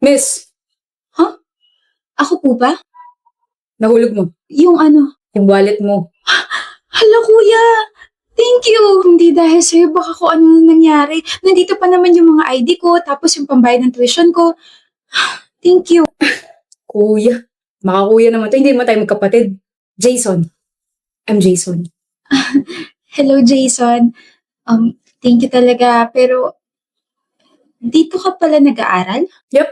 Miss, Huh? Ako po ba? nahulog mo. Yung ano? Yung wallet mo. Hala kuya! Thank you! Hindi dahil sa'yo, baka kung ano na nangyari. Nandito pa naman yung mga ID ko, tapos yung pambayad ng tuition ko. Thank you. Kuya. Makakuya naman to. Hindi naman tayo magkapatid. Jason. I'm Jason. Hello, Jason. Thank you talaga. Pero, dito ka pala nag-aaral? Yep.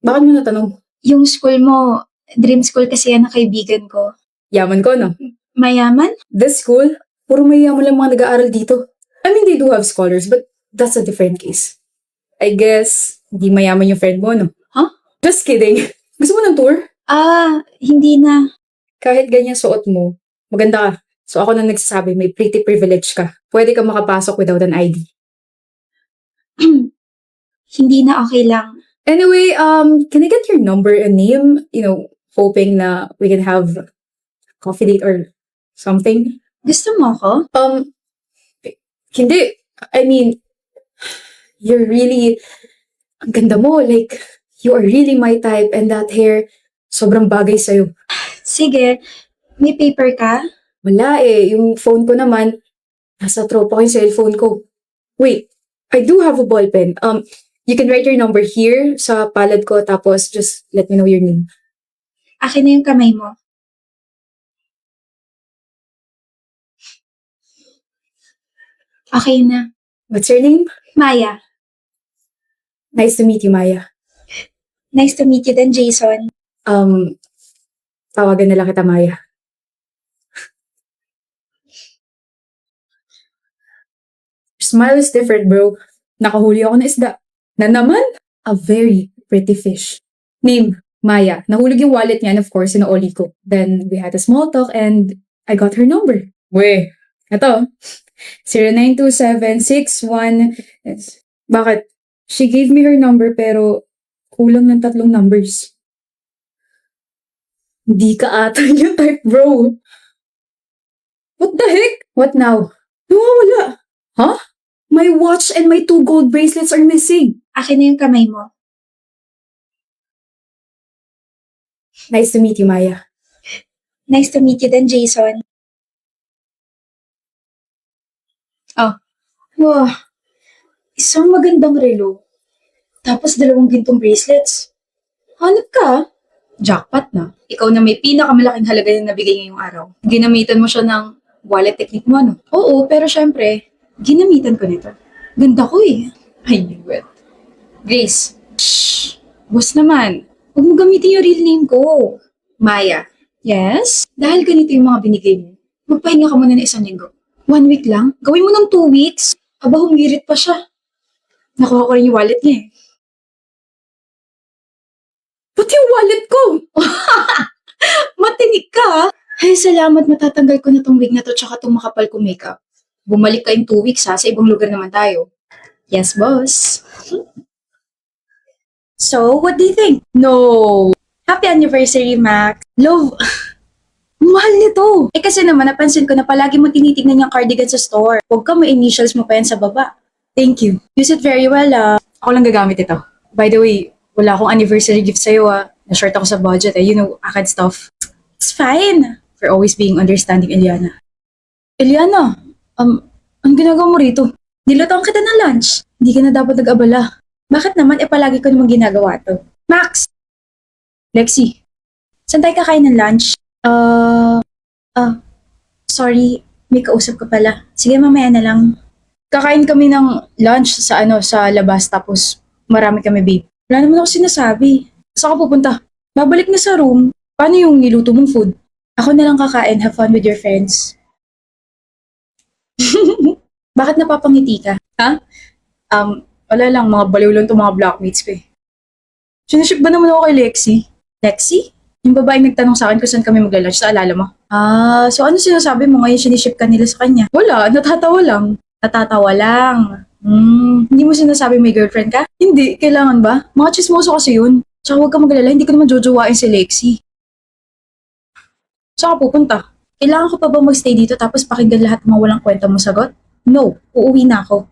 Bakit mo natanong? Yung school mo, dream school kasi yan ng kaibigan ko. Yaman ko, no? Mayaman? This school, puro mayaman lang mga nag-aaral dito. I mean, they do have scholars, but that's a different case. I guess, hindi mayaman yung friend mo, no? Huh? Just kidding. Gusto mo ng tour? Hindi na. Kahit ganyan suot mo, maganda ka. So ako na nagsasabi, may pretty privilege ka. Pwede ka makapasok without an ID. Hindi na okay lang. Anyway, can I get your number and name? Hoping na we can have a coffee date or something. Gusto mo ko? Hindi. I mean, you're really, ang ganda mo. Like, you are really my type and that hair, sobrang bagay sa'yo. Sige. May paper ka? Wala eh. Yung phone ko naman, nasa tropa ko yung cellphone ko. Wait, I do have a ball pen. You can write your number here sa palad ko tapos just let me know your name. Akin na yung kamay mo. Okay na. What's your name? Maya. Nice to meet you, Maya. Nice to meet you din, Jason. Tawagan na lang kita, Maya. Your smile is different, bro. Nakahuli ako ng isda. Na naman, a very pretty fish. Name, Maya. Nahulog yung wallet niya and of course, sinaoli ko. Then, we had a small talk and I got her number. We, ito. 092761. Yes. Bakit? She gave me her number pero kulang ng 3 numbers. Hindi ka ata yung type, bro. What the heck? What now? Nawawala. Huh? My watch and my 2 gold bracelets are missing. Akin na yung kamay mo. Nice to meet you, Maya. Nice to meet you din, Jason. Wow. Isang magandang relo. Tapos 2 gintong bracelets. Hanap ka. Jackpot na. Ikaw na may pinakamalaking halaga na nabigay ngayong araw. Ginamitan mo siya ng wallet technique mo, no? Oo, pero syempre, ginamitan ko nito. Ganda ko eh. I knew it. Grace. Shh. Boss naman. Huwag mo gamitin yung real name ko. Maya. Yes? Dahil ganito yung mga binigay mo, magpahinga ka muna ng 1 linggo. 1 week lang? Gawin mo ng 2 weeks? Aba, humirit pa siya. Nakuha ko rin yung wallet niya eh. Ba't yung wallet ko? Matinig ka, ha? Ay, salamat, matatanggal ko na tong wig na to tsaka tong makapal kong makeup. Bumalik ka in 2 weeks, ha? Sa ibang lugar naman tayo. Yes, boss. So, what do you think? No. Happy anniversary, Max. Love. Mahal nito. Eh kasi naman, napansin ko na palagi mo tinitignan yung cardigan sa store. Huwag ka, may initials mo pa yan sa baba. Thank you. Use it very well, ah. Ako lang gagamit ito. By the way, wala akong anniversary gift sa'yo Na-short ako sa budget eh. Akad stuff. It's fine. For always being understanding, Eliana. Eliana, ang ginagawa mo rito? Nilutoan kita ng lunch. Hindi ka na dapat nag-abala. Bakit naman palagi ko namang ginagawa to? Max! Lexi, saan tayo kakain ng lunch? Sorry, may kausap ka pala. Sige, mamaya na lang. Kakain kami ng lunch sa labas tapos marami kami, babe. Wala naman ako sinasabi. Saan ka pupunta? Babalik na sa room. Paano yung niluto mong food? Ako na lang kakain. Have fun with your friends. Bakit napapangiti ka? Ha? Wala lang. Mga baliw lang itong mga blockmates ko eh. Siniship ba naman ako kay Lexi? Lexi? Yung babaeng nagtanong sa akin kung saan kami magla-lunch, sa alala mo? So ano sinasabi mo ngayon siniship ka nila sa kanya? Wala, natatawa lang. Natatawa lang. Hindi mo sinasabi may girlfriend ka? Hindi, kailangan ba? Mga chismoso kasi yun. Tsaka huwag ka magalala, hindi ko naman jojowain si Lexi. Saan ka pupunta? Kailangan ko pa ba magstay dito tapos pakinggan lahat ng mga walang kwenta mo sagot? No, uuwi na ako.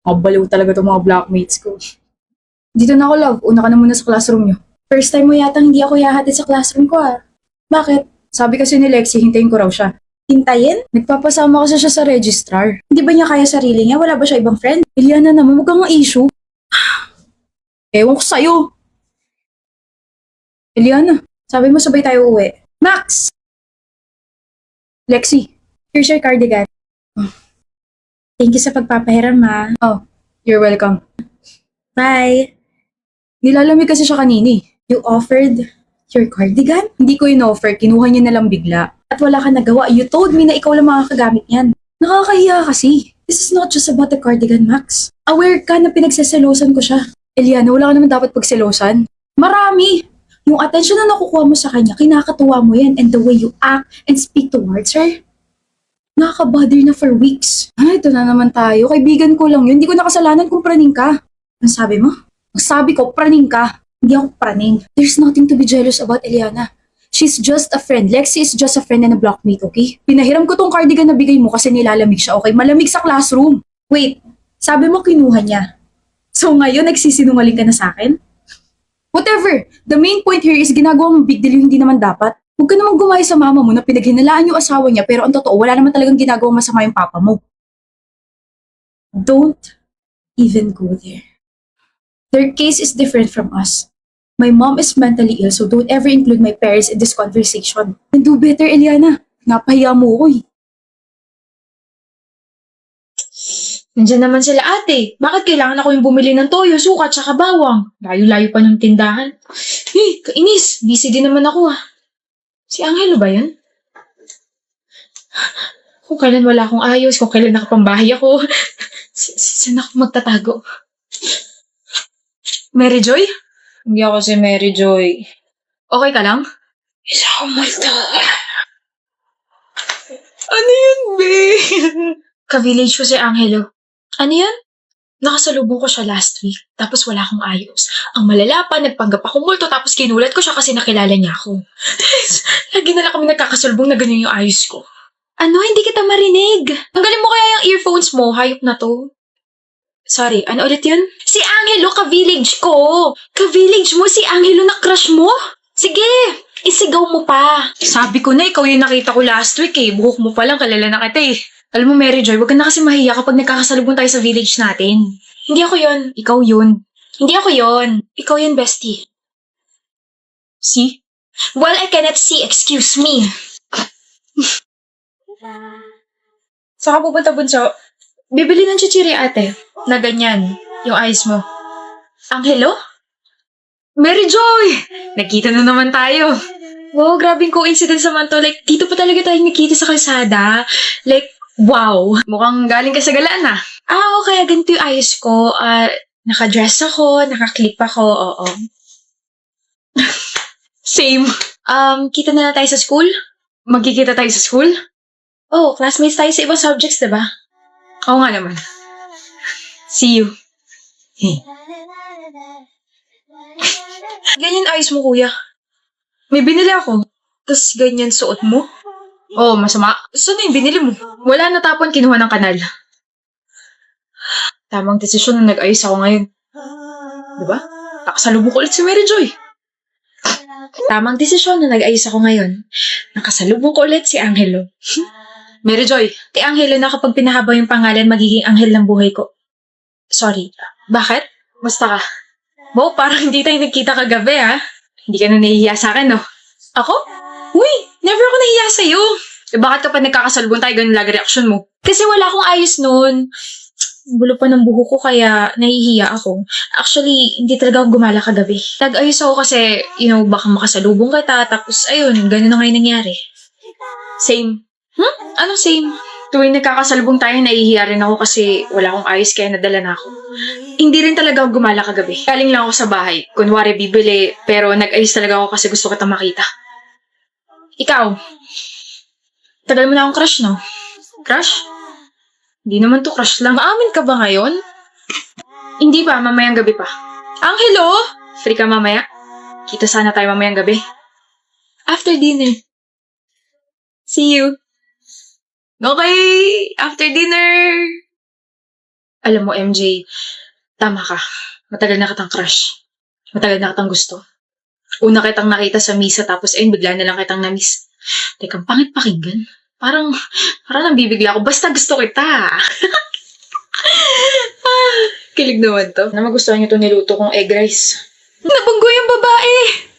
Mga baliw talaga itong mga blockmates ko. Dito na ako, love. Una ka na muna sa classroom niyo. First time mo yata hindi ako yahatid sa classroom ko, ah. Bakit? Sabi kasi ni Lexie, hintayin ko raw siya. Hintayin? Nagpapasama kasi siya sa registrar. Hindi ba niya kaya sarili niya? Wala ba siya ibang friend? Eliana naman, huwag kang issue. Ewan ko sa'yo. Eliana, sabi mo sabay tayo uwi. Max! Lexie, here's your cardigan. Oh, thank you sa pagpapahiram, ma. Oh, you're welcome. Bye. Nilalamig kasi siya kanini. You offered your cardigan? Hindi ko in-offer, kinuha niya na lang bigla. At wala ka nagawa. You told me na ikaw lang makakagamit yan. Nakakahiya kasi. This is not just about the cardigan, Max. Aware ka na pinagseselosan ko siya. Eliana, wala ka naman dapat pagselosan. Marami! Yung attention na nakukuha mo sa kanya, kinakatuwa mo yan, and the way you act and speak towards her. Nakaka-bother na for weeks. Ay, ito na naman tayo. Kaibigan ko lang yun. Hindi ko nakasalanan kung praning ka. Ang sabi mo? Ang sabi ko, praning ka. Hindi ako praning. There's nothing to be jealous about Eliana. She's just a friend. Lexie is just a friend and a blockmate, okay? Pinahiram ko tong cardigan na bigay mo kasi nilalamig siya, okay? Malamig sa classroom. Wait, sabi mo kinuha niya. So ngayon, nagsisinungaling ka na sa akin? Whatever. The main point here is ginagawa mong big deal yung hindi naman dapat. Huwag ka namang gumaya sa mama mo na pinaghinalaan yung asawa niya pero ang totoo, wala naman talagang ginagawa masama yung papa mo. Don't even go there. Their case is different from us. My mom is mentally ill, so don't ever include my parents in this conversation. And do better, Eliana. Napahiya mo ko eh. Nandiyan naman sila ate. Bakit kailangan ako yung bumili ng toyo, suka, tsaka bawang? Layo-layo pa ng tindahan. Kainis. Busy din naman ako ah. Si Angelo ba yun? Kung kailan wala akong ayos, kung kailan nakapambahay ako. Saan ako magtatago? Mary Joy? Hindi ako si Mary Joy. Okay ka lang? Isa ako multo. Ano yun, be? Ka-village ko si Angelo. Ano yun? Nakasalubong ko siya last week, tapos wala akong ayos. Ang malala pa, nagpanggap akong multo, tapos kinulat ko siya kasi nakilala niya ako. Lagi na lang kami nagkakasalubong na ganyan yung ayos ko. Ano? Hindi kita marinig. Tanggalin mo kaya yung earphones mo, hayop na to. Sorry, ano ulit yun? Si Angelo, ka-village ko. Ka-village mo, si Angelo na crush mo? Sige, isigaw mo pa. Sabi ko na, ikaw yung nakita ko last week eh. Buhok mo pa lang, kilala na kita eh. Alam mo, Mary Joy, huwag ka na kasi mahiya kapag nagkakasalubong tayo sa village natin. Hindi ako yon, ikaw yun. Hindi ako yon, ikaw yun, bestie. See? Well, I cannot see, excuse me. Saan ka pupunta, Bunso? Bibili ng chichiri, ate. Na ganyan, yung eyes mo. Angelo? Mary Joy! Nakita na naman tayo. Wow, grabing coincidence naman to. Like, dito pa talaga tayo nakita sa kalsada. Like, wow. Mukhang galing ka sa galaan ah. Okay. Ganito yung ayos ko. Naka-dress ako, naka-clip ako, oo. Same. Kita na tayo sa school? Magkikita tayo sa school? Oh, classmates tayo sa ibang subjects, diba? Oo nga naman. See you. Ganyan ayos mo, kuya. May binili ako. Tapos ganyan suot mo. Oh, masama. Saan yung binili mo? Wala, natapon, kinuha ng kanal. Tamang desisyon na nag-ayos ako ngayon. Diba? Nakasalubong ko ulit si Mary Joy. Tamang desisyon na nag-ayos ako ngayon. Nakasalubong ko ulit si Angelo. Mary Joy, kay Angelo na kapag pinahaba yung pangalan, magiging anghel ng buhay ko. Sorry. Bakit? Basta ka. Bo, parang hindi tayo nagkita kagabi, ha? Hindi ka na nahihiya sa akin, no? Ako? Uy, never ako nahihiya sa'yo. Bakit kapag nagkakasalubong tayo, ganun lagi reaksyon mo? Kasi wala akong ayos nun. Bulo pa ng buho ko, kaya nahihiya ako. Actually, hindi talaga ako gumala kagabi. Tag-ayos ako kasi, baka makasalubong kita, tapos ayun, ganun na ngayon nangyari. Same. Anong same? Tuwing nagkakasalubong tayo, nahihiya rin ako kasi wala akong ayos kaya nadala na ako. Hindi rin talaga ako gumala kagabi. Galing lang ako sa bahay. Kunwari bibili, pero nag-ayos talaga ako kasi gusto kita makita. Ikaw, tagal mo na akong crush, no? Crush? Hindi naman to crush lang. Maamin ka ba ngayon? Hindi pa, mamayang gabi pa. Angelo! Free ka mamaya? Kita sana tayo mamayang gabi. After dinner. See you. Okay, after dinner. Alam mo, MJ, tama ka. Matagal na kitang crush. Matagal na kitang gusto. Una kitang nakita sa misa tapos ayun, bigla na lang kitang na-miss. Teka, pangit pakinggan. Parang nambibigla ako. Basta gusto kita. Kilig naman to. Na magustuhan niyo itong niluto kong egg rice. Nabunggo yung babae!